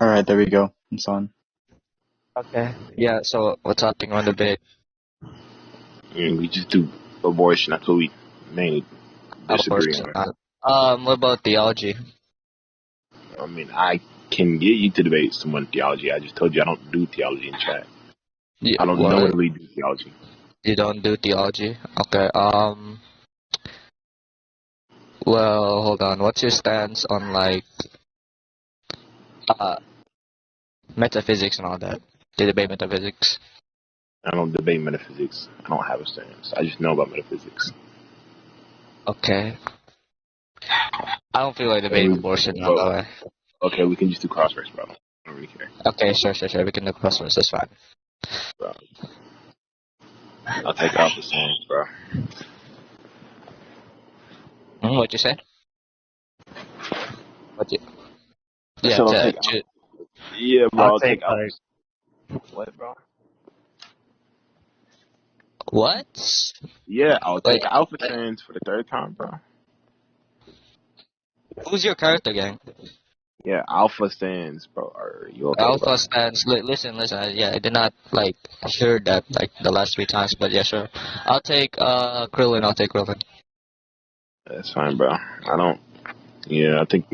Alright, there we go. It's on. Okay. Yeah, so what's happening on debate? We just do abortion. That's what we mainly disagree Abortion. on. What about theology? I mean, I can get you to debate someone theology. I just told you I don't do theology in chat. I don't know What? what we do theology. You don't do theology? Okay. Well, hold on. What's your stance on like uh metaphysics and all that? Do you debate metaphysics? I don't debate metaphysics. I don't have a stance. I just know about metaphysics. Okay. I don't feel like debating abortion, by the way. Okay, we can just do Crossverse, bro. I don't really care. Okay, sure. We can do Crossverse. That's fine. Bro. I'll take off the songs, bro. What'd you say? Yeah, So yeah, bro. I'll take out. What, bro? What? Yeah, I'll take Alpha Trans for the third time, bro. Who's your character, gang? Yeah, Alpha Stands, bro. Are you okay, Alpha bro? stands. Listen. Yeah, I did not hear that the last 3 times, but yeah, sure. I'll take Krillin. That's fine, bro. I don't. Yeah, I think.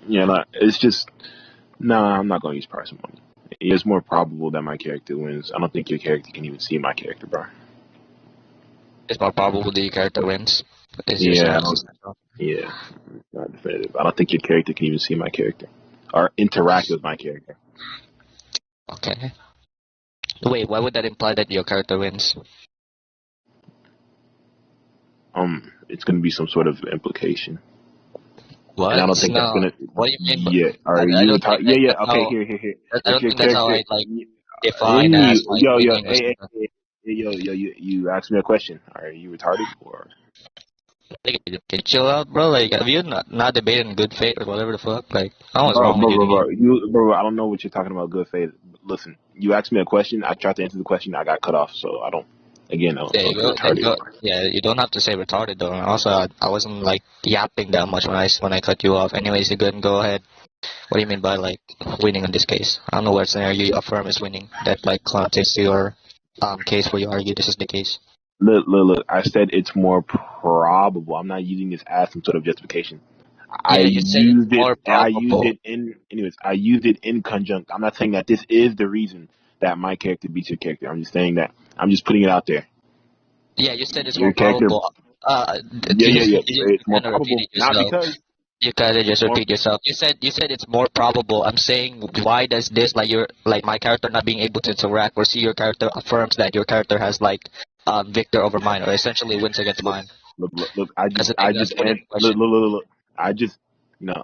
It's just. Nah, I'm not gonna use parsimony. It's more probable that my character wins. I don't think your character can even see my character, bro. It's more probable the character wins. Yeah, not definitive. I don't think your character can even see my character or interact with my character. Okay. Wait, why would that imply that your character wins? It's gonna be some sort of implication. What? And I don't think that's gonna. What do you mean? Yeah. Are you? Okay. Here. I don't think that's how I define as You asked me a question. Are you retarded or? Can chill out, bro. Like, have you not debated in good faith or whatever the fuck? Like, I was wrong with you. Bro, I don't know what you're talking about. Good faith. Listen, you asked me a question. I tried to answer the question. I got cut off, so I don't. Again, I don't know retarded. Yeah, you don't have to say retarded though. And also, I wasn't like yapping that much when I cut you off. Anyways, you good and go ahead. What do you mean by like winning in this case? I don't know what scenario you affirm is winning. That like context to your case where you argue this is the case. Look. I said it's more probable. I'm not using this as some sort of justification. I used it in conjunct. I'm not saying that this is the reason that my character beats your character. I'm just saying that I'm just putting it out there. Yeah, you said it's more probable. It's more probable. Not because you kinda just repeat yourself. You said it's more probable. I'm saying why does this like my character not being able to interact or see your character affirms that your character has victor over mine or essentially wins against mine. Look. I just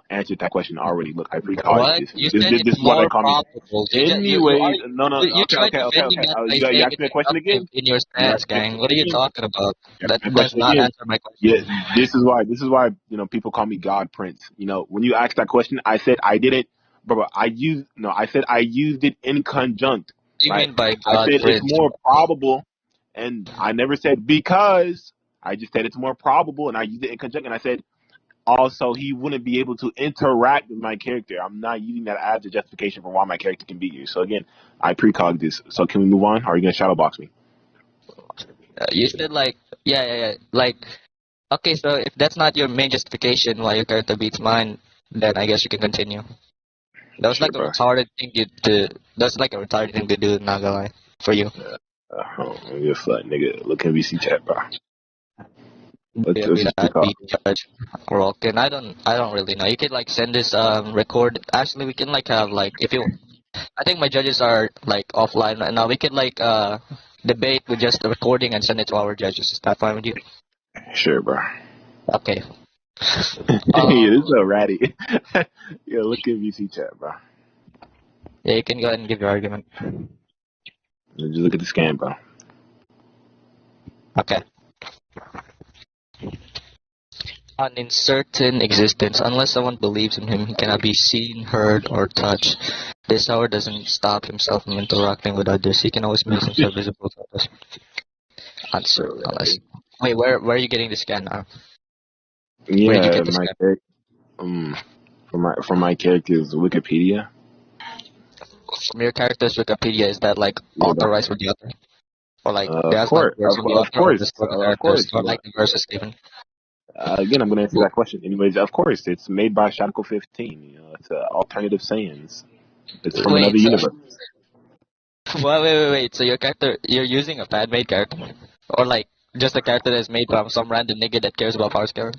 answered that question already. Look, I pre-called this. You said it's more probable. Anyways, no. Okay. You asked me a question again. In your stance, gang. What are you talking about? That does not answer my question. Yes, this is why people call me God Prince. When you asked that question, I said I didn't, bro. I said I used it in conjunct. What do you mean by God I said Prince? It's more probable, and I never said because. I just said it's more probable, and I used it in conjunct, and I said also he wouldn't be able to interact with my character. I'm not using that as a justification for why my character can beat you. So again, I precogged this. So can we move on? Or are you gonna shadowbox me? You said okay. So if that's not your main justification why your character beats mine, then I guess you can continue. That was retarded thing That's like a retarded thing to do. Not gonna lie, for you. You're a slut, nigga. Look at VC chat, bro. Judge Rock, and I don't really know. You could send this record. Actually, we can have if you. I think my judges are offline right now. We could debate with just the recording and send it to our judges. Is that fine with you? Sure, bro. Okay. Yeah, this is so ratty. Yeah, look at VC chat, bro. Yeah, you can go ahead and give your argument. Just look at the scan, bro. Okay. An uncertain existence. Unless someone believes in him, he cannot be seen, heard, or touched. This, however, doesn't stop himself from interacting with others. He can always make himself visible to others. Uncertain. Wait, where are you getting the scan now? Yeah, my character. from my character's Wikipedia. From your character's Wikipedia, is that like Yeah, authorized with the author? Or like of there's like course, words from the author or just for the of characters course. or like the verses given? Again, I'm going to answer that question. Anyways, of course, it's made by Shadow 15. You know, it's alternative sayings. It's from Wait, another so universe. wait. So your character, you're using a fan-made character, or like just a character that's made from some random nigga that cares about power scaling?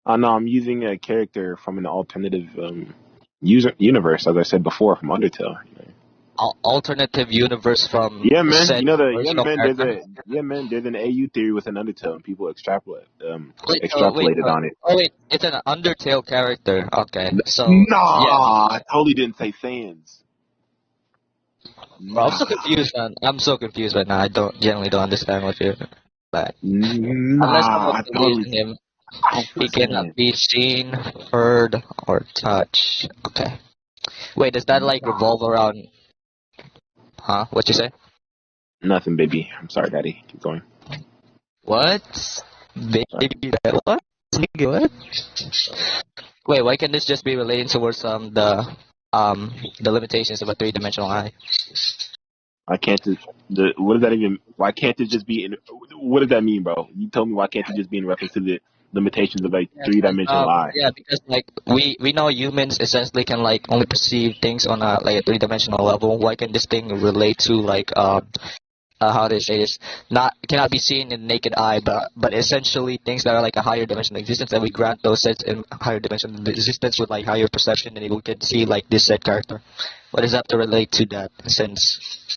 No, I'm using a character from an alternative universe, as I said before, from Undertale. Alternative universe from Yeah, man. said Yeah, original man. character. There's an AU theory with an Undertale, and people Wait, extrapolated on it. oh wait, it's an Undertale character. Okay, so yeah, Nah, I totally didn't say fans. bro, I'm Nah, so confused, man. I'm so confused right now. I generally don't understand what you're like. Unless nah, someone I believes totally. in him, I don't feel he cannot fans. be seen, heard, or touched. Okay. Wait, does that like revolve around? Huh? What you say? Nothing, baby. I'm sorry, Daddy. Keep going. What? Sorry. Baby, what? Nigga, what? Wait, why can't this just be relating towards the limitations of a three-dimensional eye? I can't. What does that even? Why can't it just be in? What does that mean, bro? You told me why can't it just be in reference to the limitations of a three-dimensional eye? Yeah, because like we know humans essentially can like only perceive things on a three-dimensional level. Why can this thing relate to like how they say this, not cannot be seen in the naked eye, but essentially things that are like a higher dimensional existence, and we grant those sets in higher dimensional existence with like higher perception, and we can see like this set character. What does that to relate to that sense?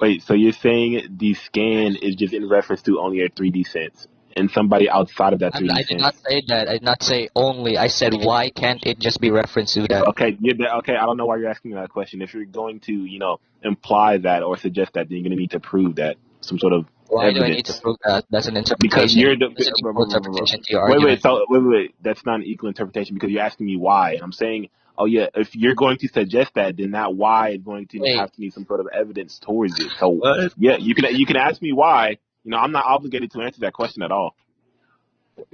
Wait, so you're saying the scan is just in reference to only a 3D sense, and somebody outside of that 3D I sense? did not say that. I did not say only. I said why can't it just be referenced to that? Okay, okay. I don't know why you're asking me that question. If you're going to, imply that or suggest that, then you're going to need to prove that some sort of Why do I need to evidence. prove that? That's an Because interpretation. you're That's an equal interpretation to your wait. argument. So wait. That's not an equal interpretation because you're asking me why, and I'm saying, oh yeah, if you're going to suggest that, then that why is going to Wait, have to need some sort of evidence towards it. So what? yeah, you can ask me why. I'm not obligated to answer that question at all.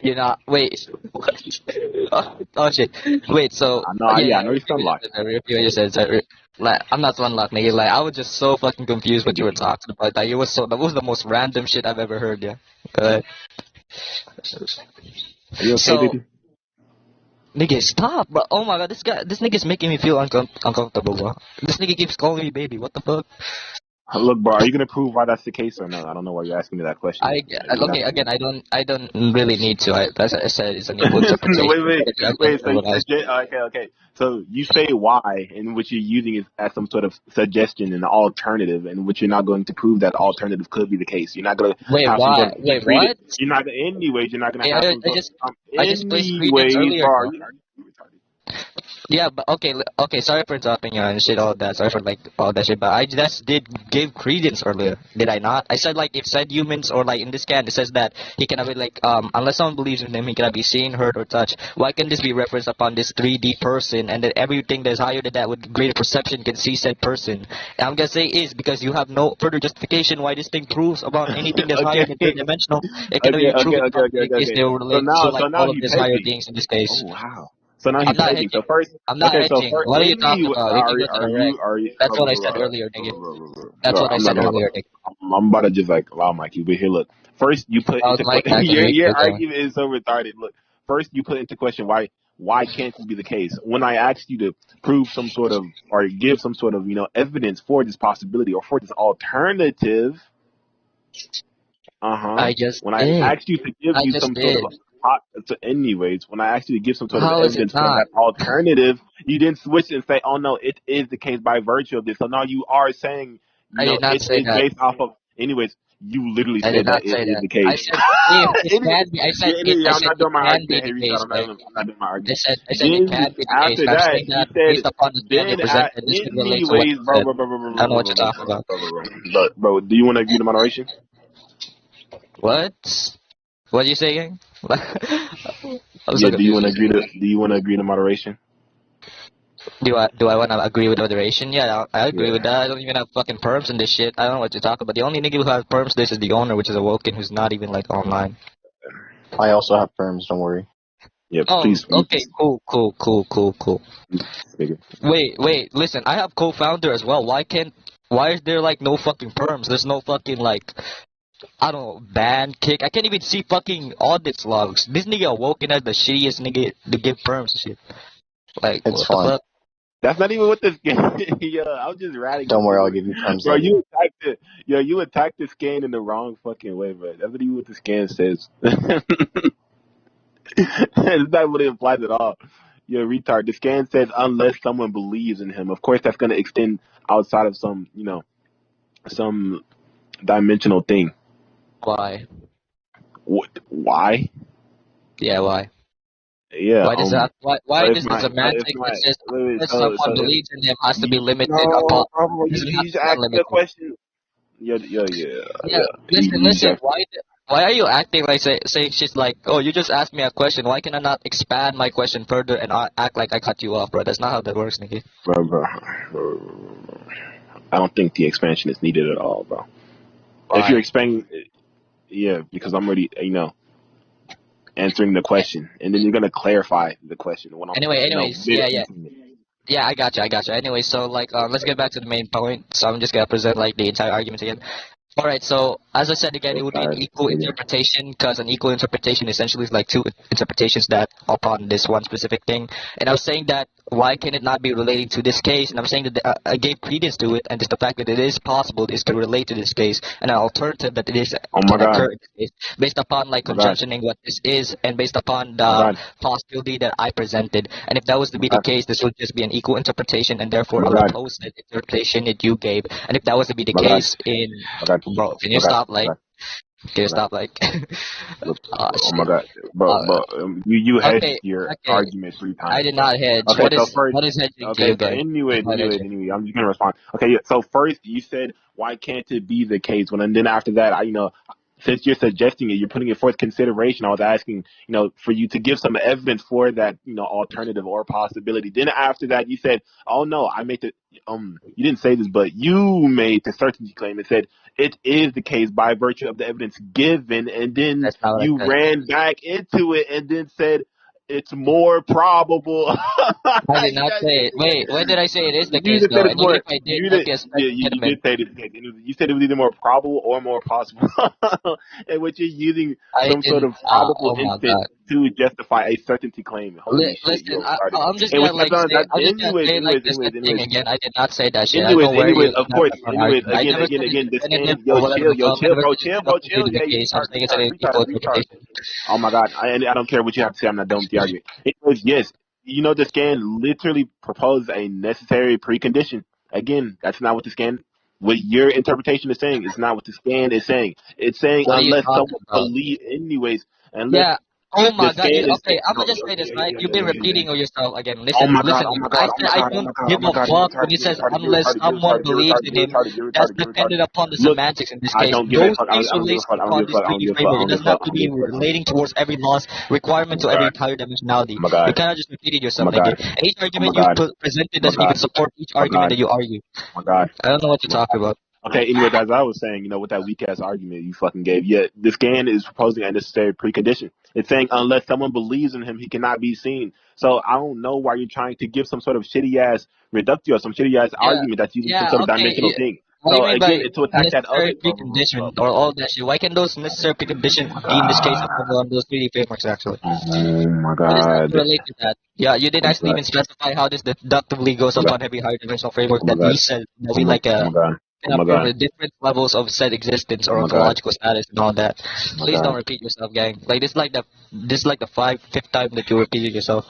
You're not. Wait. Oh shit. Wait. So I know, yeah. I know you're sunlocked. Repeat what you said. Like I'm not sunlocked, nigga. Like I was just so fucking confused what you were talking about. Like that was the most random shit I've ever heard. Yeah. Are you okay, So, baby? nigga, stop, bro. Oh my god, this nigga's making me feel uncomfortable, bro. This nigga keeps calling me baby. What the fuck? Look, bro, are you gonna prove why that's the case or no? I don't know why you're asking me that question. Okay, again, I don't really need to. As I said, it's an equal interpretation. wait. So okay. So you say why, and what you're using is as some sort of suggestion and alternative, and which you're not going to prove that alternative could be the case. You're not gonna wait. have Why? some sort of Wait, what? You're not gonna. Anyways, you're not gonna Hey, have some sort. I just placed credence earlier, bro, bro. are you retarded? Yeah, but okay. Sorry for interrupting you and shit, all that. Sorry for like all that shit. But I just did give credence earlier, did I not? I said like if said humans or like in this scan, it says that he cannot be like unless someone believes in him, he cannot be seen, heard, or touched. Why can this be referenced upon this 3D person, and that everything that's higher than that with greater perception can see said person? And I'm gonna say is because you have no further justification why this thing proves about anything that's higher than three dimensional. It cannot be proven upon any case they will relate to like So now all of he's these higher hedging. things in this case. Oh wow. So now I'm he's not hedging. So hedging. first, I'm not so hedging. first, What are you talking about? You think that's correct? are you? That's what I said earlier, nigga. That's what I I'm not said gonna. earlier, nigga. I'm about to just like allow my cue, but here, look. First, you put I was into like question. acting Your weak, though. argument is so retarded. Look, first you put into question why can't this be the case? When I asked you to prove some sort of or give some sort of evidence for this possibility or for this alternative. I just When I did. asked you to give I you just some sort did. of so anyways, when I asked you to give some sort of How is it evidence for not? that alternative, you didn't switch and say, "Oh no, it is the case by virtue of this." So now you are saying, I did not it say is that. based off of. Anyways, you literally I did said that not it say is that. the I case. said if it Anyway, can be. I said it. I I'm said not it doing my can be argument. the Hey, case, restart. right? I'm not doing my argument. I said it Then can be the case. after And I'm that, saying you that said, based upon the scan you then presented, this could relate to what anyways, you bro, said. I don't know what you're talking about. Look, bro, do you want to agree to moderation? What? What did you say again? I'm so Yeah, do you confused. want to agree to moderation? Do I want to agree with moderation? Yeah, I agree Yeah. with that. I don't even have fucking perms in this shit. I don't know what you're talking about. The only nigga who has perms this is the owner, which is a Woken who's not even like online. I also have perms, don't worry. Yeah, please. Okay, cool. Nigga. Wait, listen, I have co-founder as well. Why is there like no fucking perms? There's no fucking like, I don't know, ban, kick. I can't even see fucking audits logs. This nigga awoken as the shittiest nigga to give perms and shit. Like, It's what fun. the fuck? That's not even what this game. Yeah, I was just ratting. Don't worry, I'll give you perms Bro, later. you attacked it. Yo, you attacked the scan in the wrong fucking way, bro. That's not even what the scan says. It's not what it implies at all. You're a retard. The scan says unless someone believes in him. Of course, that's going to extend outside of some, some dimensional thing. Why? What? Why? Yeah, why? Yeah. Why does that? Why if does the my- if semantics my- that says wait, if so someone if- believes in him has to be limited No, upon? bro, Doesn't you have just to be asked me a unlimited. question. Yeah. Listen. Why are you acting like saying shit like, oh, you just asked me a question. Why can I not expand my question further and act like I cut you off, bro? That's not how that works, nigga. Bro. I don't think the expansion is needed at all, bro. Why? If you're expanding, yeah, because I'm already, answering the question, and then you're gonna clarify the question. When I'm, Anyways, yeah, I got you. Anyway, so like, let's get back to the main point. So I'm just gonna present like the entire argument again. All right, so as I said again, it would be an equal interpretation because an equal interpretation essentially is like two interpretations that upon this one specific thing. And I was saying that why can it not be relating to this case? And I'm saying that I gave credence to it, and just the fact that it is possible is to relate to this case, and an alternative that it is can occur in this case, based upon like conjunctioning what this is, and based upon the possibility that I presented. And if that was to be the case, this would just be an equal interpretation, and therefore I'll oppose the interpretation that you gave. And if that was to be the case in bro, can you stop like? Can you stop like? Oh my god, bro, you hedged your argument 3 times. I did not hedge. Okay, What is hedging to you guys? Anyway, I'm just gonna respond. Okay, yeah, so first you said why can't it be the case and then after that, since you're suggesting it, you're putting it forth consideration. I was asking, for you to give some evidence for that, alternative or possibility. Then after that, you said, "Oh no, I made the you didn't say this, but you made the certainty claim and said it is the case by virtue of the evidence given." And then you ran back into it and then said it's more probable. I did not say it. Wait, when did I say it is the case though? And even if I did, you did say it is the case. You said it was either more probable or more possible. And what you're using some sort of probable instant to justify a certainty claim. Holy shit, you're retarded. I'm just gonna like say, this thing again. I did not say that shit. Anyways, of course. Anyways, again, this game. Yo, chill, bro. Retard. Oh my god, I don't care what you have to say. I'm not done with the argument. Anyways, yes, the scan literally proposes a necessary precondition. Again, that's not what the scan. What your interpretation is saying is not what the scan is saying. It's saying unless someone believes, anyways. Unless oh my god, okay, I'm gonna just say this, right? You've been repeating yourself again. Listen, I said I don't give a fuck when it says unless someone believes in him. That's dependent upon the semantics in this case. Those things relate upon this 3D framework. It doesn't have to be relating towards every loss requirement to every entire dimensionality. You cannot just repeat yourself again. And each argument you presented doesn't even support each argument that you argue. I don't know what you're talking about. Okay, anyway, as I was saying, with that weak ass argument you fucking gave, the scan is proposing a necessary precondition. It's saying unless someone believes in him, he cannot be seen. So I don't know why you're trying to give some sort of shitty ass reductio, some shitty ass argument that's using some sort of dimensional thing. So again, it's to attack that other precondition or all that shit. Why can those necessary preconditions be in this case on those 3D frameworks actually? Oh my god. What is that relate to that? Yeah, you didn't actually even specify how this deductively goes upon every higher dimensional framework that we said that we like different levels of said existence or ontological status and all that. Please don't repeat yourself, gang. Like this is like the fifth time that you repeated yourself.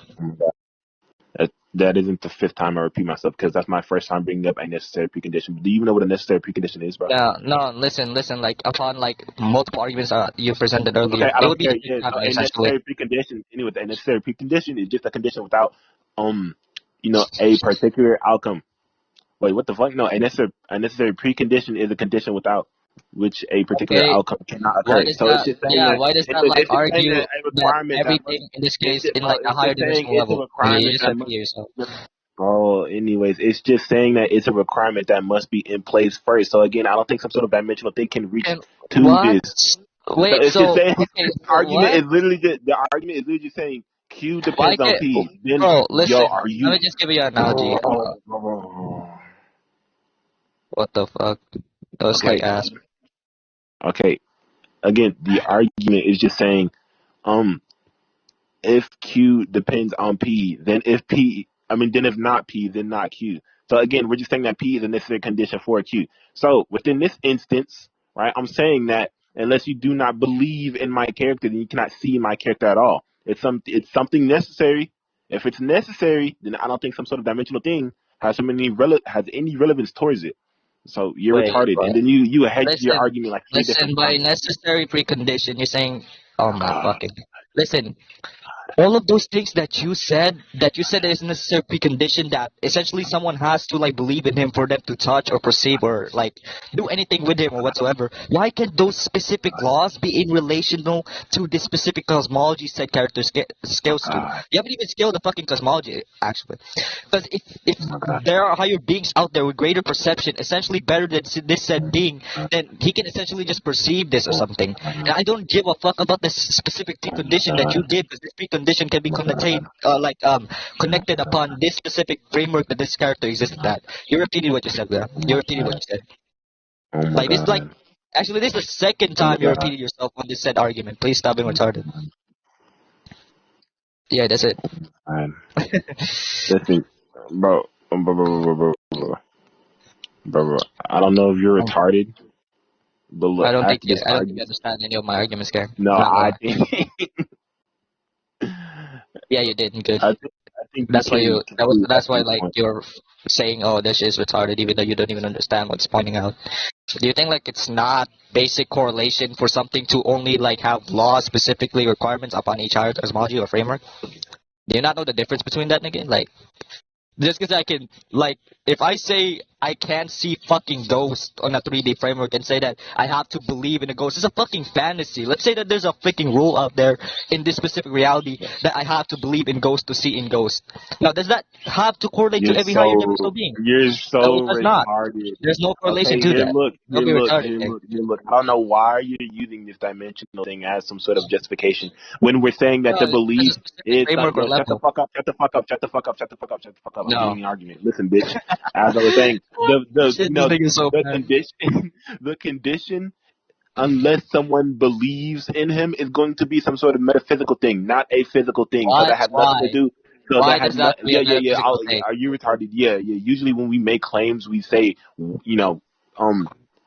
That isn't the 5th time I repeat myself because that's my first time bringing up a necessary precondition. Do you even know what a necessary precondition is, bro? No. Listen. Like upon like multiple arguments you presented earlier, okay, I don't care. A necessary precondition. Anyway, a necessary precondition is just a condition without a particular outcome. Wait, what the fuck? No, a necessary precondition is a condition without which a particular outcome cannot occur. So it's just saying why does that like argue that everything in this case in like a higher dimensional level? Bro, anyways, it's just saying that it's a requirement that must be in place first. So again, I don't think some sort of dimensional thing can reach to this. Wait, the argument is literally just saying, Q Why depends on can't, P. Then, bro? yo, Listen, are let you? me just give you an analogy. What the fuck? That was like Okay, ass. okay. Again, the argument is just saying, um, if Q depends on P, then if not P, then not Q. So again, we're just saying that P is a necessary condition for Q. So within this instance, right, I'm saying that unless you do not believe in my character, then you cannot see my character at all. It's something necessary. If it's necessary, then I don't think some sort of dimensional thing has any relevance towards it. So you're Wait, retarded, and but then you hedged your listen, argument like three listen. different By times. necessary precondition, you're saying, oh my fucking. Listen, all of those things that you said is a necessary precondition that essentially someone has to like believe in him for them to touch or perceive or like do anything with him or whatsoever. Why can't those specific laws be in relational to the specific cosmology said character scales to? You haven't even scaled the fucking cosmology actually, because if there are higher beings out there with greater perception, essentially better than this said being, then he can essentially just perceive this or something. And I don't give a fuck about the specific precondition that you did, because this precondition can be connected upon this specific framework that this character existed at. You repeated what you said, bro. You repeated what you said. Oh my Like this, like god. actually, this is the second Oh my time you god. repeated yourself on this said argument. Please stop being retarded. Yeah, that's it. Man. Listen, bro. I don't know if you're retarded, but look, after this I don't think you argument, understand any of my arguments, gang. no, I'm not gonna I lie. think, Yeah, you did. Good. I think you That's why can you. That was. conclude That's after why this like point. you're saying, "Oh, this shit is retarded," even though you don't even understand what's pointing out. Do you think like it's not basic correlation for something to only like have laws specifically requirements upon each higher cosmology or framework? Do you not know the difference between that, nigga? Like just because I can like if I say I can't see fucking ghosts on a 3D framework and say that I have to believe in a ghost, it's a fucking fantasy. Let's say that there's a freaking rule out there in this specific reality that I have to believe in ghosts to see in ghosts. Now, does that have to correlate to You're every higher so dimensional being? you're No, it so does not. retarded. There's no correlation Okay, to that. Don't be retarded, gang. here look. I don't know why you're using this dimensional thing as some sort of justification when we're saying that No, the there's a belief specific is framework or yo, shut the level. fuck up, shut the fuck up, shut the fuck up, shut the fuck up, shut the fuck up, shut the fuck up. I'm No. getting an argument. Listen, bitch. As I was saying, Shit, this nigga's so the bad. condition the condition unless someone believes in him is going to be some sort of metaphysical thing, not a physical thing. So What? that has nothing to Why? do. So that Why has does that not. have to be Yeah, a yeah, yeah. metaphysical thing? Are you retarded? Yeah, yeah. Usually when we make claims, we say, you know,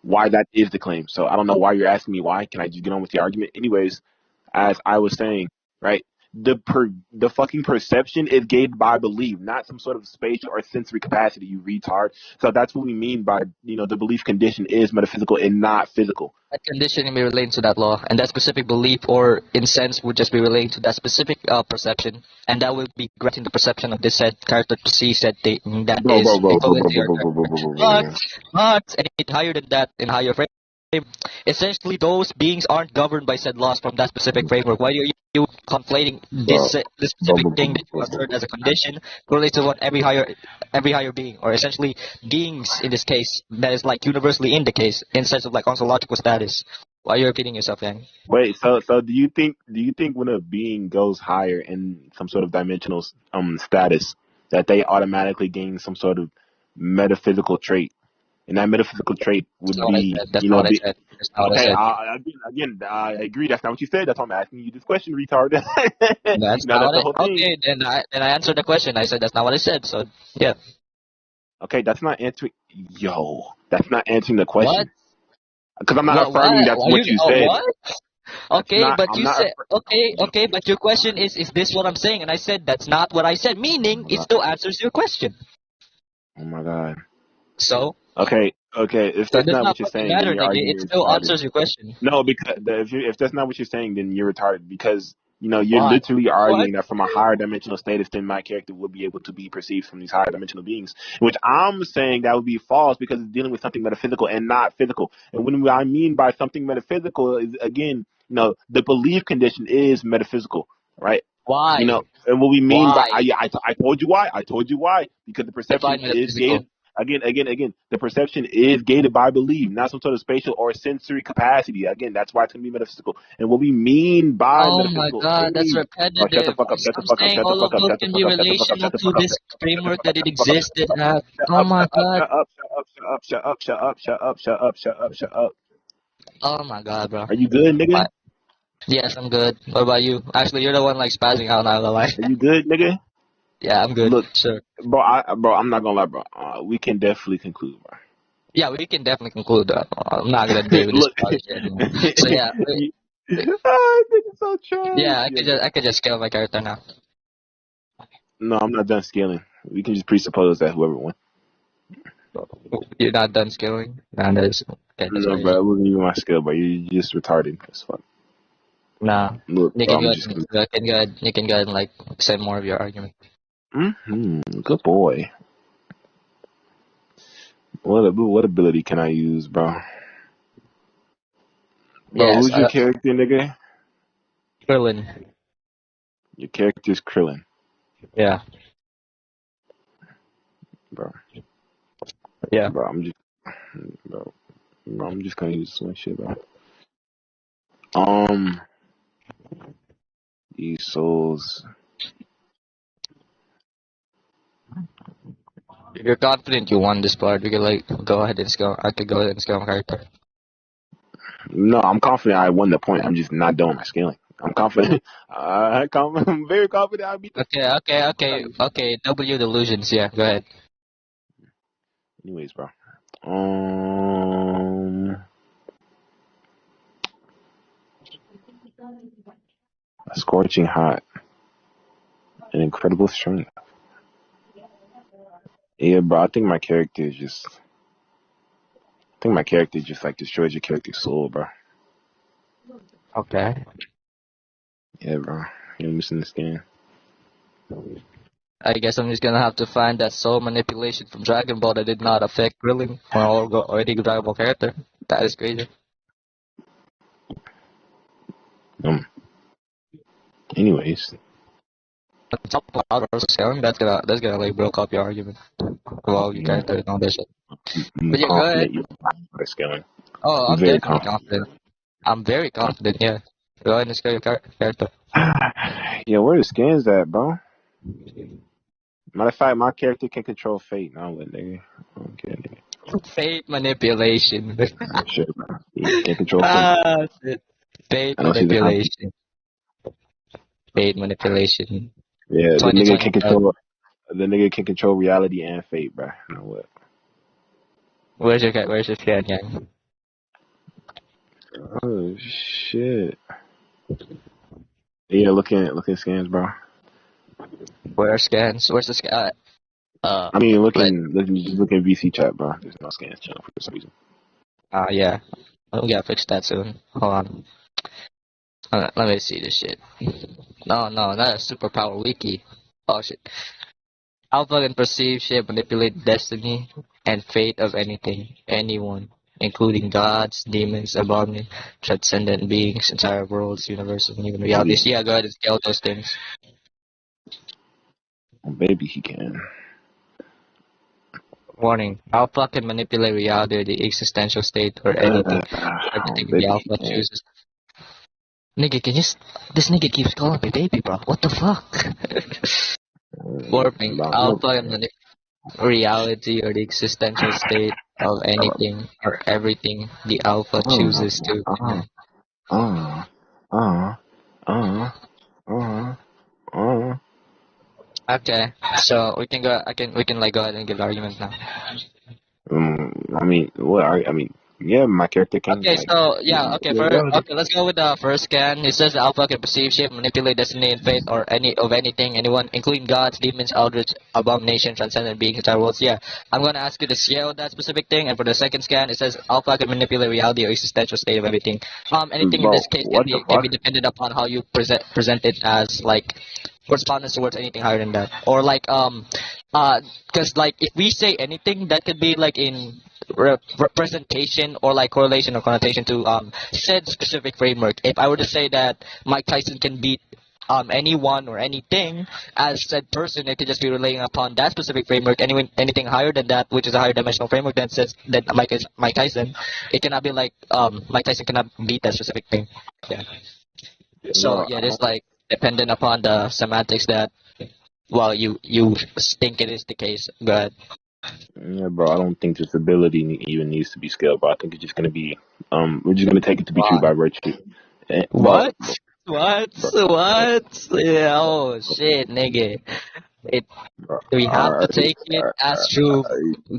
why that is the claim. So I don't know why you're asking me why. Can I just get on with the argument? Anyways, as I was saying, right? The fucking perception is gained by belief, not some sort of spatial or sensory capacity, you retard. So that's what we mean by the belief condition is metaphysical and not physical. That condition can be relating to that law, and that specific belief or in sense would just be relating to that specific perception, and that would be granting the perception of this said character to see said thing that Bro, is bro, bro, bro, equivalent bro, to bro, your bro, bro, bro, character. bro, bro, bro. But anything higher than that in higher frame, essentially those beings aren't governed by said laws from that specific framework. Why are you conflating Bro, this bro, specific bro, bro, thing that you bro, bro, assert bro. as a condition relates to what every higher being, or essentially beings in this case, that is like universally in the case in sense of like ontological status. Why are you repeating yourself, gang? Wait, so do you think when a being goes higher in some sort of dimensional status that they automatically gain some sort of metaphysical trait? And that metaphysical trait That's would not what I be, said. That's not what I said. That's not what I okay. said. Again, I agree. That's not what you said. That's why I'm asking you this question, retard. That's not That's what the I. whole thing. Okay, then I answered the question. I said that's not what I said. So yeah. Okay, that's not answering. Yo, that's not answering the What? question because I'm not What? affirming What? that's Why what you? you Oh, said. what? That's Okay, not. but I'm you not. said okay, okay, but your question is this what I'm saying? And I said that's not what I said, Oh meaning my it god. still answers your question. Oh my god. So, Okay. If so it that's does not not what you're fucking saying, then matter, your nigga. It argument is still retarded. answers your question. No, because if that's not what you're saying, then you're retarded. Because you're Why? literally What? arguing that from a higher dimensional status, then my character would be able to be perceived from these higher dimensional beings. Which I'm saying that would be false because it's dealing with something metaphysical and not physical. And when I mean by something metaphysical is again, the belief condition is metaphysical, right? Why? And what we mean by Why? I told you why. I told you why because the perception Define is gated. metaphysical. Again, the perception is gated by belief, not some sort of spatial or sensory capacity. Again, that's why it's going to be metaphysical. And what we mean by Oh my metaphysical god, that's is, oh, shut the repetitive. fuck up, shut the I'm fuck up, saying shut the all fuck of up, those shut the can fuck be up, shut the fuck up, relational shut the to fuck up, this framework that it shut the fuck up, existed at. Oh my god. shut up, shut up, shut up, shut up, shut up, shut up. Oh my god, bro. Are you good, nigga? What? Yes, I'm good. What about you? Actually, you're the one like spazzing out, not gonna lie. Are you good, nigga? Yeah, I'm good. Look, Sure. bro, I'm not gonna lie, bro. We can definitely conclude, bro. Yeah, we can definitely conclude that. I'm not gonna debate with this Look, part anymore. So yeah, nigga, so trash. yeah, Yeah, go I ahead. could just scale my character now. No, I'm not done scaling. We can just presuppose that whoever won. You're not done scaling? Nah, okay, that's No, crazy. bro, it wasn't even my skill, bro. You're just retarded as fuck. Nah. Look, You bro, can I'm go just. ahead, you can go ahead and like say more of your argument. Good boy. What ability can I use, bro? Bro, Yes, who's your character, nigga? Krillin. Your character's Krillin, Yeah. bro. Yeah. Bro, bro, I'm just gonna use this one shit, bro. These souls. If you're confident you won this part, we could like go ahead and scale. I could go ahead and scale my character. No, I'm confident I won the point. I'm just not doing my scaling. I'm confident. I'm very confident I beat the. Okay. W delusions. Yeah, go ahead. Anyways, bro. A scorching hot, an incredible strength. Yeah, bro. I think my character is just. I think my character just like destroys your character's soul, bro. Okay. Yeah, bro. You're missing the skin. I guess I'm just gonna have to find that soul manipulation from Dragon Ball that did not affect Krillin or any Dragon Ball character. That is crazy. Anyways, Top out or scaling, that's gonna like broke up your argument. Well, your you know, character and all that shit. I'm But yeah, go ahead. confident you're better scaling. Oh, I'm I'm very definitely confident. confident. I'm very confident. Yeah. Go ahead and scale your character. Yeah, where the skins at, bro? Matter of fact, my character can control fate. No, what, nigga? Okay, nigga. Fate manipulation. Shit, bro. He can't control fate. Shit. Fate I don't see the concept. manipulation. Fate manipulation. Yeah, the nigga can 2025. control. The nigga can control reality and fate, bro. You know what? Where's your scan, gang? Oh shit. Yeah, looking scans, bro. Where are scans? Where's the scan? I mean, Let. looking VC chat, bro. There's no scans channel for some reason. Yeah. We gotta fix that soon. Hold on. Let me see this shit. No, not a superpower wiki. Oh shit. Alpha can perceive, shape, manipulate destiny and fate of anything, anyone, including gods, demons, abominable, transcendent beings, entire worlds, universes, and even realities. Yeah, go ahead and scale those things. Maybe he can. Warning: Alpha can manipulate reality or the existential state or anything. Everything the Maybe he Alpha can. chooses. Nigga, this nigga keeps calling me baby, bro. What the fuck? Warping: Alpha can manipulate reality or the existential state of anything or everything the Alpha chooses to. Okay, so we can like go ahead and give the argument now. I mean, yeah, my character can. Okay, Like, so yeah, okay, let's go with the first scan. It says the Alpha can perceive, shape, manipulate destiny and fate or anything, anyone, including gods, demons, eldritch, abomination, transcendent beings, entire worlds. Yeah, I'm gonna ask you to scale that specific thing. And for the second scan, it says Alpha can manipulate reality or existential state of everything. Anything in bro, this case what the can fuck? be dependent upon how you present it as like correspondence towards anything higher than that, or like because like if we say anything that could be like in representation or like correlation or connotation to said specific framework. If I were to say that Mike Tyson can beat anyone or anything as said person. It could just be relying upon that specific framework. Anything higher than that, which is a higher dimensional framework, then says that Mike Tyson, it cannot be like Mike Tyson cannot beat that specific thing. Yeah. So No, yeah, it's like dependent upon the semantics that well you think it is the case. Go ahead. yeah, bro. I don't think this ability even needs to be scaled, bro. I think it's just gonna be we're just gonna take it to be true Why? by virtue. Bro, What? What? bro, What? Yeah, oh shit, nigga. It bro. we have to Alright, take it as true.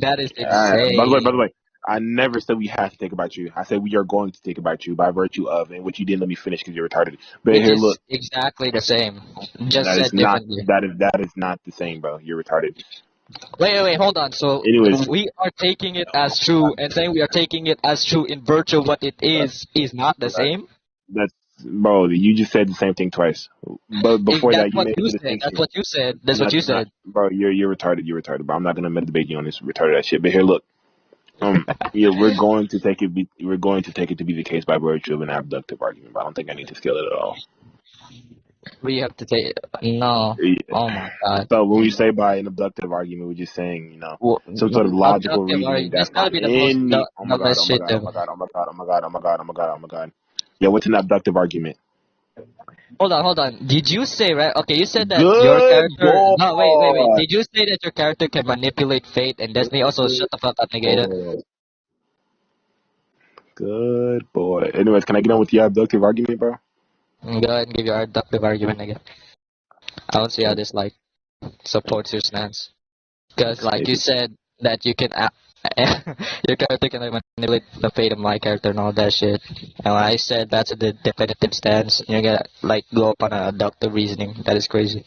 That is by the insane. way, I never said we have to think about you. I said we are going to think about you by virtue of, and which you didn't let me finish because you're retarded. But Which here, look, is exactly the same. Just that is said not differently. that is not the same, bro. You're retarded. Wait, hold on. So Anyways, we are taking it as true and saying we are taking it as true in virtue of what it is not the same? that's bro. You just said the same thing twice. But before That's that, you what made you the said. That's distinction. what you said. That's what Not, you not, said. bro. You're retarded. You're retarded. But I'm not gonna debate you on this retarded ass shit. But here, look. Yeah, we're going to take it. We're going to take it to be the case by virtue of an abductive argument. But I don't think I need to scale it at all. We have to take no. Yeah. Oh my god. So when we say by an abductive argument, we're just saying, Well, some sort of logical abductive reasoning that's that's gotta not be the most any. Oh my god! dumbest Oh my shit god! Oh ever. my god! Oh my god! Oh my god! Oh my god! Oh my god! Oh my god! Yeah, what's an abductive argument? Hold on. Did you say right? Okay, you said that your Good character. No, wait. boy. Did you say that your character can manipulate fate and destiny? Also, shut the fuck up, negator. Boy. Good boy. Anyways, can I get on with the abductive argument, bro? Go ahead and give your abductive argument again. I don't see how this like supports your stance. Because like you If said that you can your character can like manipulate the fate of my character and all that shit. And when I said that's a definitive stance, you're gonna like go up on a abductive reasoning. That is crazy.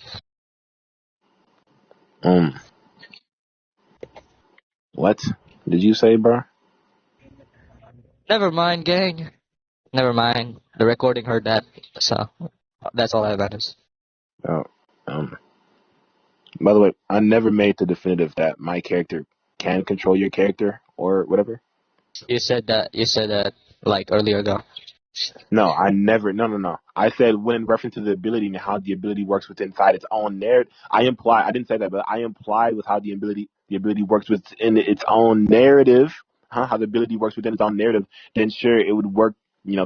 what did you say, bro? Never mind, gang. Never mind. The recording heard that, so that's all that matters. Oh, by the way, I never made the definitive that my character can control your character or whatever. You said that. You said that like earlier ago. No, I never. No. I said when in reference to the ability and how the ability works within inside its own narrative. I imply. I didn't say that, but I implied with how the ability works within its own narrative. How the ability works within its own narrative. Then sure, it would work.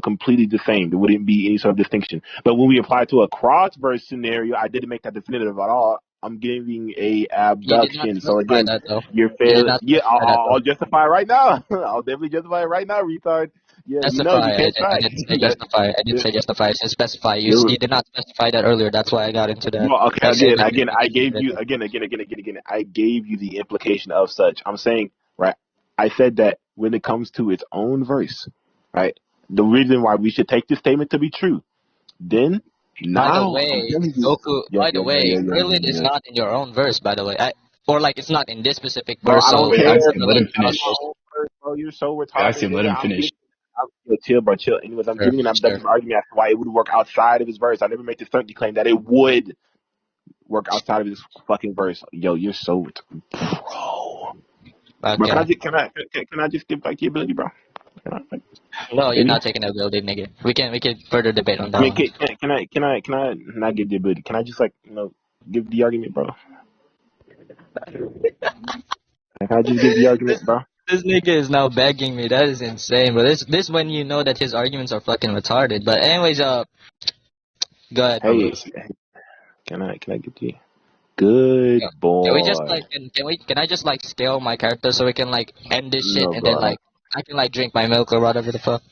Completely the same. There wouldn't be any sort of distinction. But when we apply to a crossverse scenario, I didn't make that definitive at all. I'm giving a You did not abduction. So specify again, that though. you're You did fail. not Yeah, specify that I'll though. justify it right now. I'll definitely justify it right now, retard. Yeah, you Justify. can't I try. didn't say that. justify. I didn't say justify. I said specify. You You, did not specify that earlier. That's why I got into that. well, okay, By saying again, that again, I gave you definitive. again. I gave you the implication of such. I'm saying, right? I said that when it comes to its own verse, right? The reason why we should take this statement to be true, then By the now I'm way, telling you, Goku. yeah, By yeah, the yeah, yeah, way, yeah, Krillin yeah, is yeah. not in your own verse. By the way, or like it's not in this specific Bro, verse. I don't So Wait, care. how is Axiom, let Krillin him in That's your finish. my verse? own verse, bro. You're so retarded, Axiom, let nigga. him finish. Chill, bro, chill. Anyways, I'm Sure, giving an sure. abductive argument as to why it would work outside of his verse. I never make the certainty claim that it would work outside of his fucking verse. Yo, you're so bro. Bro, Okay. can I just give back the ability, bro? Can I, like, No, you're maybe? not taking a building, nigga. We can further debate on I that mean, one. can I not give the ability? Can I just give the argument, bro? Can I just give the argument, This bro? this nigga is now begging me. That is insane, bro. This when you know that his arguments are fucking retarded. But anyways, go ahead, bro. Hey, can I get the good Yeah. Can we just boy? like can I just like scale my character so we can like end this shit No, and then bro. like I can like drink my milk or whatever the fuck.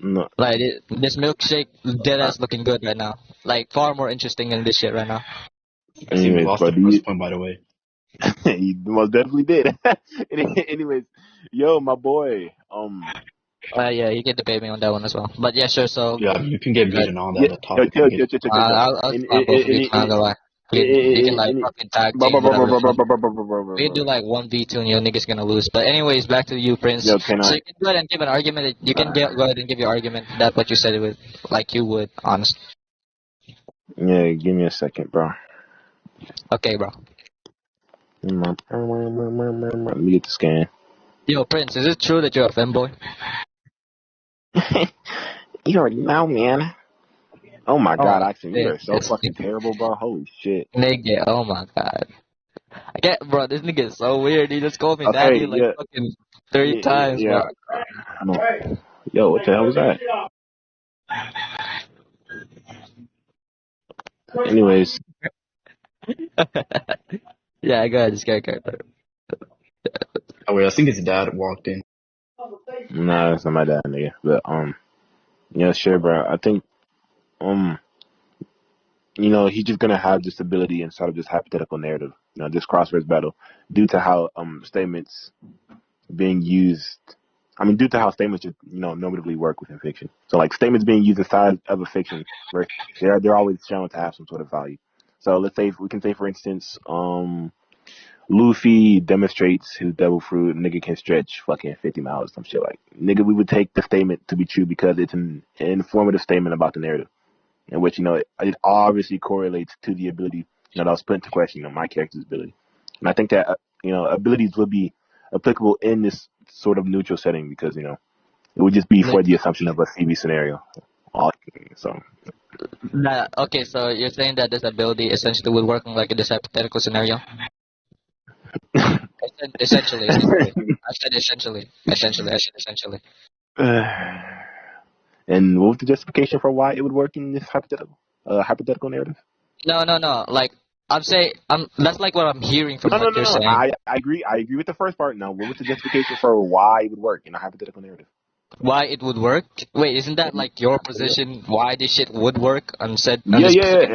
No. Like this milkshake dead ass looking good right now. Like far more interesting than this shit right now. Axiom, you Anyways, lost bro, the first point, by the way. you most definitely did. Anyways, yo, my boy. Yeah, you can debate me on that one as well. But yeah, sure. So Yeah, you can get good. beaten on Yeah, that yo, topic, chill, nigga. chill, chill, chill, chill, chill. I'll In, spam both of you. Not gonna lie. We can like fucking tag team whatever the fuck. We do like 1v2 and your niggas gonna lose. But anyways, back to you, Prince. Yo, can So I? you can go ahead and give an argument. You can go ahead and give your argument. That what you said it would, like you would, honest. Yeah, give me a second, bro. Okay, bro. Let me get the scan. Yo, Prince, is it true that you're a femboy? You already know, man. Oh my Oh, god, Axiom, you are so it's fucking terrible, bro. Holy shit. nigga. Oh my god. I get, bro. This nigga is so weird. He just called me Okay, daddy like yeah, fucking 30 times, yeah. bro. No. Yo, what the hell was that? Anyways, Yeah, I got this character. Oh wait, I think his dad walked in. nah, it's not my dad, nigga. But yeah, sure, bro. I think he's just gonna have this ability inside of this hypothetical narrative, this crosswords battle, due to how statements being used. I mean, due to how statements just normatively work within fiction. So like statements being used inside of a fiction, where they're always shown to have some sort of value. So let's say we can say, for instance, Luffy demonstrates his devil fruit. Nigga can stretch fucking 50 miles, some shit like. Nigga, we would take the statement to be true because it's an informative statement about the narrative, in which it obviously correlates to the ability that was put into question, my character's ability. And I think that abilities would be applicable in this sort of neutral setting because it would just be for the assumption of a CV scenario. So Okay, so you're saying that this ability essentially would work in like in this hypothetical scenario? Essentially. I said essentially. I said essentially. and what was the justification for why it would work in this hypothetical narrative? No. Like I'm saying, that's like what I'm hearing from No. what you're saying. I agree. I agree with the first part. Now, what was the justification for why it would work in a hypothetical narrative? Why it would work? Wait, isn't that like your position? Why this shit would work? On said on Yeah, this yeah, specific.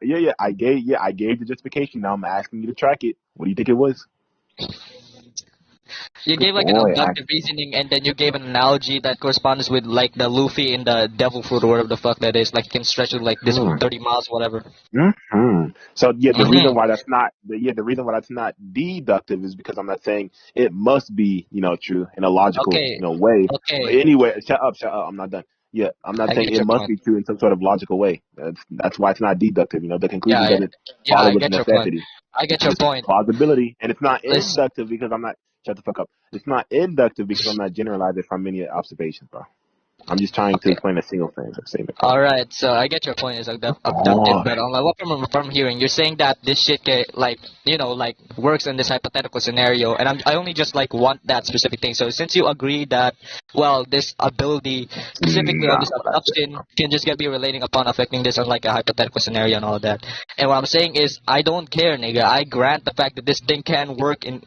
yeah. I gave the justification. Now I'm asking you to track it. What do you think it was? You gave like an Boy, abductive reasoning, and then you gave an analogy that corresponds with like the Luffy in the Devil Fruit or whatever the fuck that is. Like can stretch it like this 30 miles, whatever. So yeah, the reason Mm-hmm. why the reason why that's not deductive is because I'm not saying it must be true in a logical Okay. way. But Okay. anyway, shut up. I'm not done. Yeah, I'm not I saying get it your must point. be true in some sort of logical way. That's why it's not deductive. The conclusion Yeah, yeah, doesn't yeah. follow I with get your point. necessity. I get It's your just point. plausibility, and it's not Listen. inductive because I'm not. Shut the fuck up. It's not inductive because I'm not generalizing from many observations, bro. I'm just trying to Okay. explain a single statement, bro. All right, so I get your point. It's abductive, Oh, but like what from hearing, you're saying that this shit like like works in this hypothetical scenario, and I only just like want that specific thing. So since you agree that this ability specifically on nah, this what I said. abduction can just be relating upon affecting this on like a hypothetical scenario and all that. And what I'm saying is I don't care, nigga. I grant the fact that this thing can work in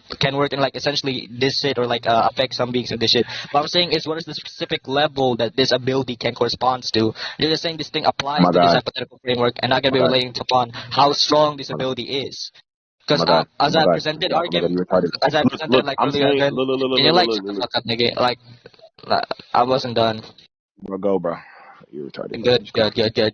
like essentially this shit or like affect some beings in this shit. What I'm saying is what is the specific level that this ability can correspond to? You're just saying this thing Oh applies my to this god. hypothetical framework and not Oh gonna my be god. relating upon how strong this Oh my god. ability is. Oh Because my god. Oh as my I god. presented Oh my god. argument, You're retarded. as I presented Look. like I'm earlier saying, again, can you like shut the fuck up, nigga? Like I wasn't done. Bro, go, bro. You're retarded, bro. Good, Just go. good, good, good.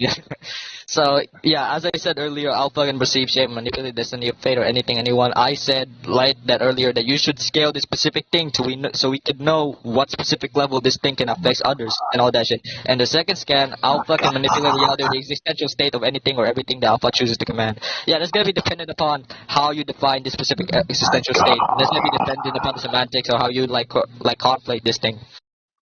So yeah, as I said earlier, I'll fucking perceive, shape, manipulate destiny of fate or anything, anyone. I said like that earlier that you should scale this specific thing so we could know what specific level this thing can affect others and all that shit. And the second scan, I'll fucking manipulate reality or the existential state of anything or everything that Alpha chooses to command. Yeah, that's gonna be dependent upon how you define this specific existential state. That's gonna be dependent upon the semantics or how you like conflate this thing,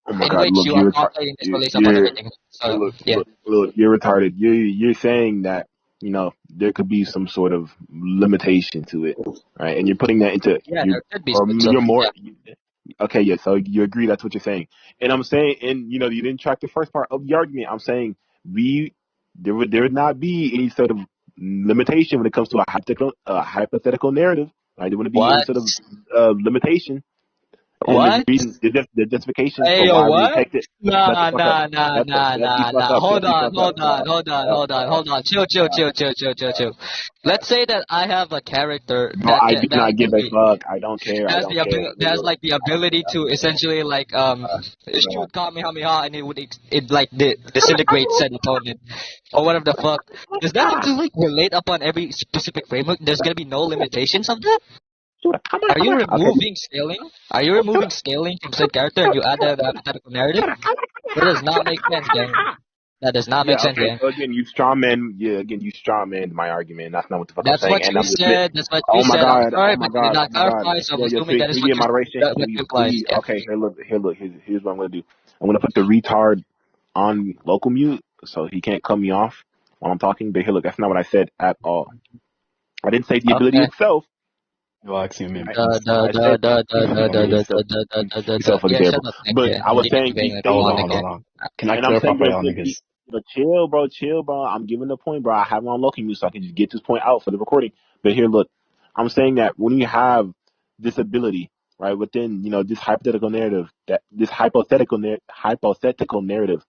Oh my in god. which Look, you are you're retarded. conflating this release upon everything. So yeah. Look. You're retarded. You're saying that there could be some sort of limitation to it, right? And you're putting that into Yeah, you, there could be or some. you're more. Yeah. Okay, yeah. So you agree that's what you're saying, and I'm saying, and you didn't track the first part of the argument. I'm saying there would not be any sort of limitation when it comes to a hypothetical narrative. Right? There wouldn't be any What? sort of limitation, and the What? reason, the justification Hey for yo, why we what? would take it. Shut the fuck up. Shut the fuck up. Shut Hold the on, fuck up. hold on. Chill. Let's say that I have a character Bro, I do that not give a fuck. I don't care. I don't care. has like the ability to essentially like shoot Kamehameha and it like disintegrate said opponent or whatever the fuck. Does that have to like relate upon every specific framework? There's gonna be no limitations of that? Are you Okay. removing scaling? Are you removing scaling from said character and you add that in the hypothetical narrative? That does not make sense, gang. That does not make Yeah, sense, okay. gang. So again, you strawman. Yeah, again, you strawman my argument. That's not what the fuck I'm That's saying. what And you I'm just. said. That's what you Oh my said. I'm god. sorry, Oh my but you did god. Oh not my god. clarify, so I'm Yeah, yeah. assuming that Can is we get moderation? what you implies. Please. Yeah. Okay. Here. Look. Here's what I'm gonna do. I'm gonna put the retard on local mute so he can't cut me off. while I'm talking. But here, look, that's not what I said at all. I didn't say the ability Okay. itself. Yo, Axiom, man, Right? please. I said yourself fucking Yeah, shut terrible. up, But nigga. I was You can saying debate these with Hold anyone, on, statements, hold on, nigga. hold on. Can I and I'm clarify saying for y'all niggas? chill, bro. I'm giving the point, bro. I have it on local mute so I can just get this point out for the recording. But here, look, I'm saying that when you have this ability, right, within this hypothetical narrative, hypothetical narrative,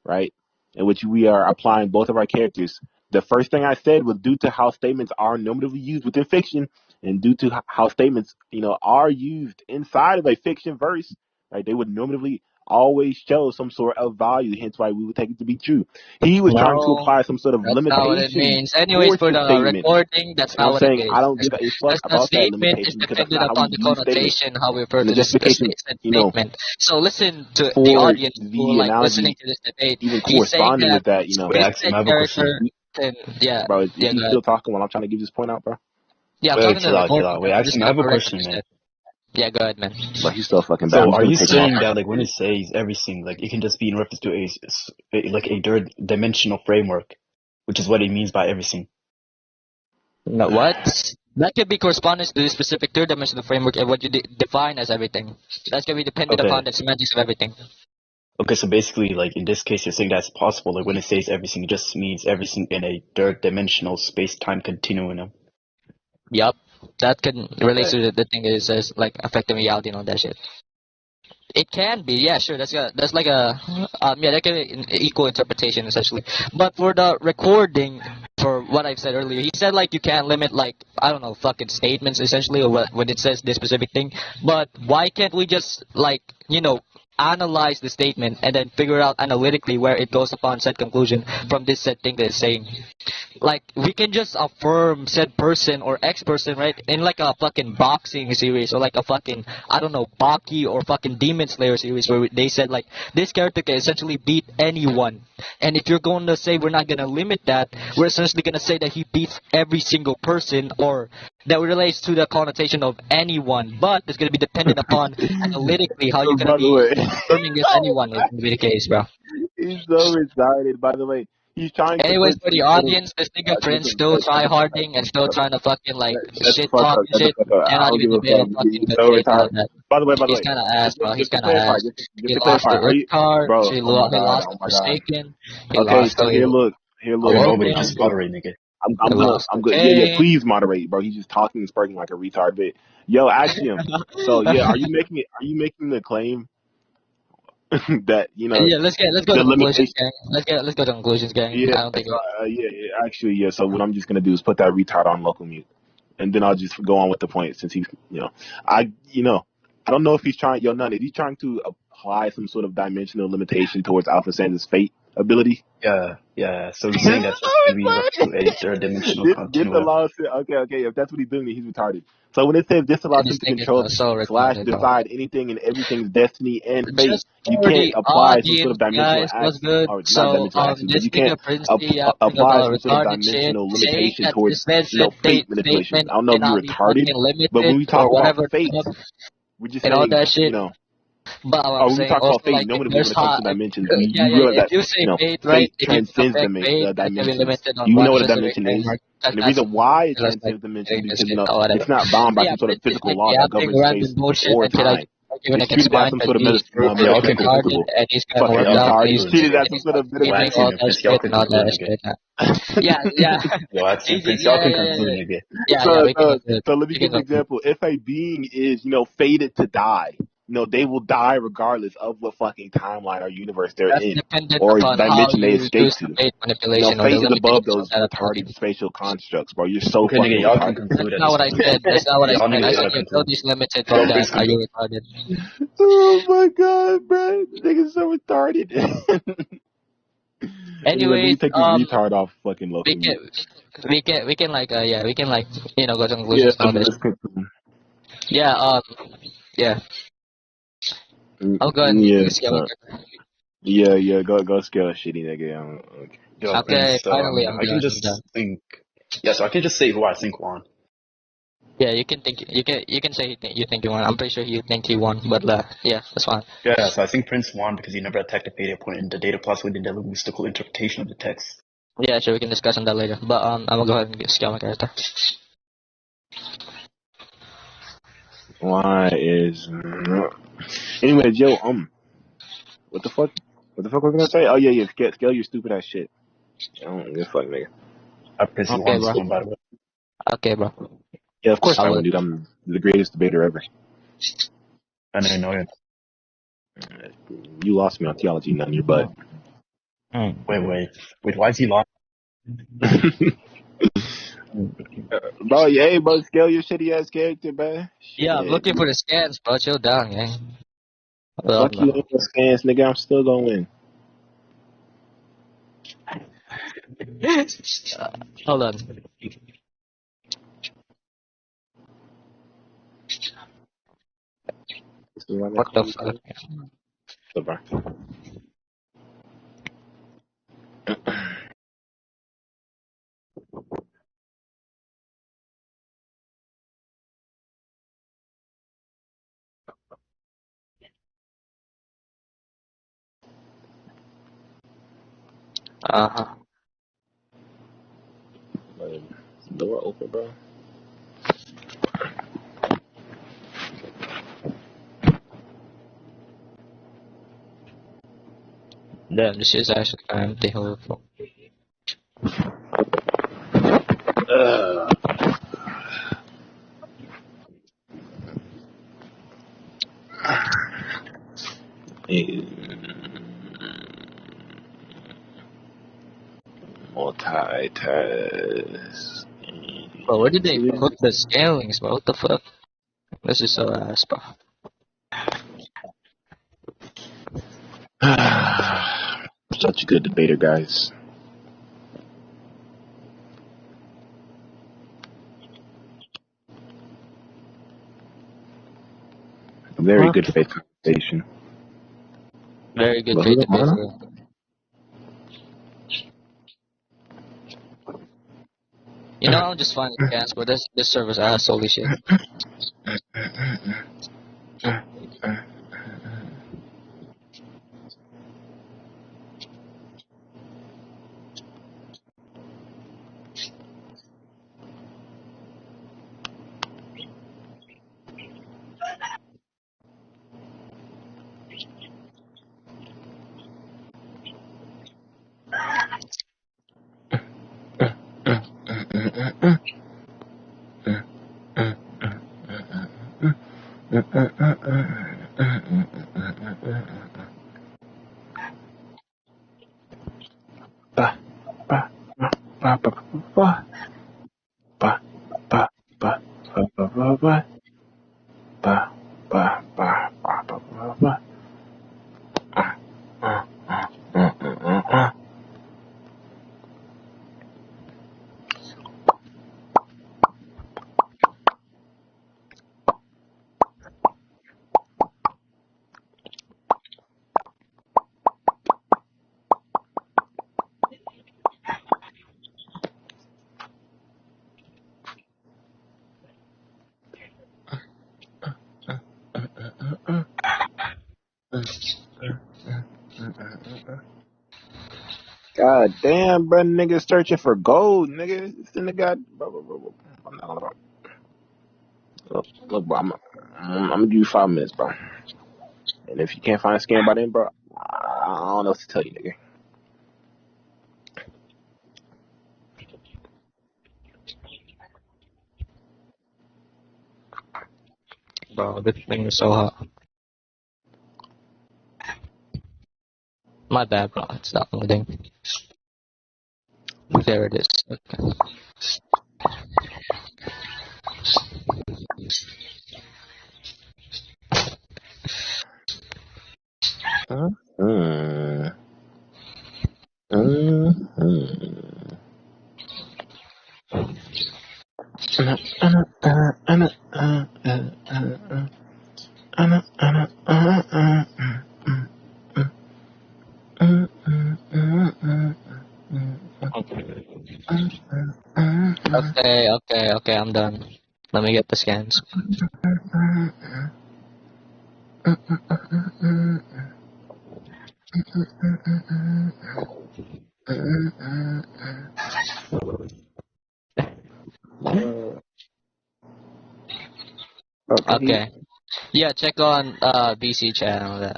right, in which we are applying both of our characters. The first thing I said was due to how statements are normatively used within fiction, and due to how statements, are used inside of a fiction verse, right? They would normatively always show some sort of value, hence why we would take it to be true. He was trying to No, apply some sort of that's not what it limitation means. Anyways, towards for the the statement. recording, that's And not I'm what it saying I means. don't give a fuck Because the about that statement is limitation because that's dependent not how we upon the use statements. connotation, how we refer And the to this justification, statement. So listen to the for audience who the like listening analogy to this debate. even He's saying corresponding that with that, Wait, this Axiom, said I have a question. character, and yeah, bro, is yeah, he go ahead. still talking while I'm trying to give this point out, bro? Yeah, I'm Wait, talking to chill the out, chill recording. out. Wait, I'm just Axiom, I gonna have a correct what question, you man. said. Yeah, go ahead, man. But he's so fucking bad. I'm So, just are gonna you take him off. saying that, like, when it says everything, like, it can just be in reference to like a third dimensional framework, which is what it means by everything? No, what? That could be correspondence to the specific third dimensional framework and what you define as everything. That's gonna be dependent upon Okay. the semantics of everything. Okay, so basically, like, in this case, you're saying that's possible. Like, when it says everything, it just means everything in a third dimensional space-time continuum. Yup. That can relate Okay. to the thing is like affecting reality and all that shit. It can be, yeah, sure. That's like a yeah, that can be an equal interpretation essentially. But for the recording, for what I've said earlier, he said like you can't limit like I don't know fucking statements essentially or what when it says this specific thing. But why can't we just like analyze the statement and then figure out analytically where it goes upon said conclusion from this said thing that it's saying? Like we can just affirm said person or X person, right? In like a fucking boxing series or like a fucking I don't know Baki or fucking Demon Slayer series where they said like this character can essentially beat anyone. And if you're going to say we're not going to limit that, we're essentially going to say that he beats every single person or that relates to the connotation of anyone. But it's going to be dependent upon analytically how you're going to By the be way, affirming this anyone is going to be the case, bro. he's so retarded. By the way, he's trying to Anyways, put for the some sort of audience, this nigga Prince listen, still try harding and still trying to fucking like shut the shit fuck talk up. and Shut the shit. fuck up. I Cannot don't even give a debate a fuck. fucking He's so debate and all retarded. that. By the way, He's kind of ass, bro. He's just to kind of clarify, ass. just He to lost clarify, to are you, Urtkar. bro? He, Oh my he god, lost oh to my god. Forsaken. He Okay, lost so to here, look, Yo, look. nobody Awoken. just moderate, nigga. He I'm good. lost to I'm good. Yeah, Pain. please moderate, bro. He's just talking and sparking like a retard. But yo, Axiom. So yeah, are you making it? Are you making the claim that Yeah, let's go the to conclusions, limitation? gang. Let's go to conclusions, gang. Yeah. I don't think. So actually, yeah. So what I'm just gonna do is put that retard on local mute, and then I'll just go on with the point since he's, I, I don't know if he's trying. Yo, none. Is he trying to apply some sort of dimensional limitation towards Alpha Sands' fate ability? Yeah. So he's saying that's just going to be in reference to a third dimensional continuum. Disallows him. Okay. If that's what he's doing, then he's retarded. So when it says disallows him This to thing is control so / retarded, bro. decide anything and everything's destiny and fate, Just you for can't the apply some sort audience, of dimensional guys, was acts, good. or not So, dimensional actions, but this you can't nigga Princey yapping apply about some sort of retarded shit, dimensional saying limitation that towards, this said fate manipulation. statement I don't know if you're cannot be retarded, fucking but when limited we talk or about whatever fate, we're just and all saying, that shit. But what I'm or when we saying talk about also fate, like if notably when there's it comes to hot, dimensions, yeah, you yeah, realize yeah. If that, you say fate, right? fate If you transcends affect fate, the that can be dimensions. limited Do on you know one what a specific dimension is? framework. That's And the not reason why it just like transcends dimensions getting is this because, shit or whatever. it's not bound by Yeah, some sort of Prince is physical like law that yapping governs random space bullshit or until I time. given It's I can treated as explain some because sort of he's Okay, y'all can freaking conclude. retarded Now. and he's kind of fucking Okay, worked y'all can out and retard. he's It's conclude, treated nigga. as and some he's sort not of Yo, scheming metaphysical. all Axiom and that Prince, y'all shit can and all conclude, that nigga. shit. Yeah. so, Yeah, we can conclude. so let me We give can an conclude. example. If a being is, fated to die, they will die regardless of what fucking timeline or universe they're That's in dependent or upon how dimension they you escape use the to. fate manipulation or the Fate is above limitations of those that ability. retarded spatial constructs, bro. You're so Okay, nigga, fucking y'all can retarded. conclude That's at not this what I point. said. That's not what I Y'all said. I niggas said gotta your conclude. ability is limited Yo, from that. Prince, Are conclude. you retarded? Oh my god, bro. This nigga's so retarded. Anyway, let me Anyways, take this retard off fucking we local can mute. we can like we can like go to Yeah, conclusions and all this. let's continue. Yeah, yeah. I'll go and Yeah, let's go. go scale a shitty nigga. Okay. Yo, Okay, Prince, finally I'm I can done. I'm done. just think. Yeah, so I can just say who I think won. Yeah, you can think you can say you think you won. I'm pretty sure you think he won, but yeah, that's fine. Yeah, so I think Prince won because he never attacked a data point and the data plots within the linguistical interpretation of the text. Yeah, sure, we can discuss on that later. But I'm gonna go ahead and scale my character. Why is anyways, yo, what the fuck? What the fuck was I gonna say? Oh yeah, scale your stupid ass shit. I don't give a fuck, nigga. I piss you Okay, on bro. this one, by the way. Okay, bro. Yeah, of course I I will. would, dude. I'm the greatest debater ever. I don't know it. You lost me on theology, none your butt. Wait. Why is he lost? Bro, yeah, bro, scale your shitty ass character, man. Yeah, I'm Shit. looking for the scans, bro. Chill down, gang. Hold on, Fuck you, bro. Angel fans, nigga. I'm still gonna win. Hold on. This is why they What call the me fuck? so, bro. Uh-huh. Door open, bro. Damn, this is actually kind of empty. Horrible. Multitask. Bro, where did they put the scalings, bro? What the fuck? This is so ass, bro. Such a good debater, guys. A very good faith conversation. Very good But faith who am debate I? for real. You know, I'm just finding scans, but this server's ass, holy shit. God damn, bro, nigga searching for gold, nigga. This nigga got. Bro. I'm not gonna. Look, bro, I'm gonna give you 5 minutes, bro. And if you can't find a scam by then, bro, I don't know what to tell you, nigga. Bro, this thing is so hot. My bad, bro. It's not loading. There it is. Okay. Okay, I'm done. Let me get the scans. Okay. Yeah, check on BC channel. Yeah.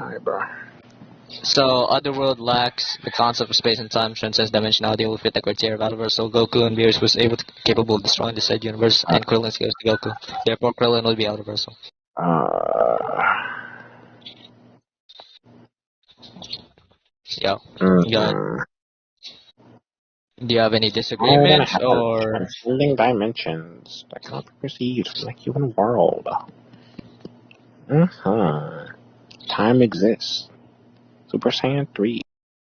Alright, bro. So, Otherworld lacks the concept of space and time, transcends dimensionality, will fit the criteria of Alvarez. So, Goku and Beerus was capable of destroying the said universe, and Krillin scales to Goku. Therefore, Krillin will be Alvarez. Yeah. Do you have any disagreements or? Transcending dimensions that cannot be perceived from the human world. Time exists. Super Saiyan 3.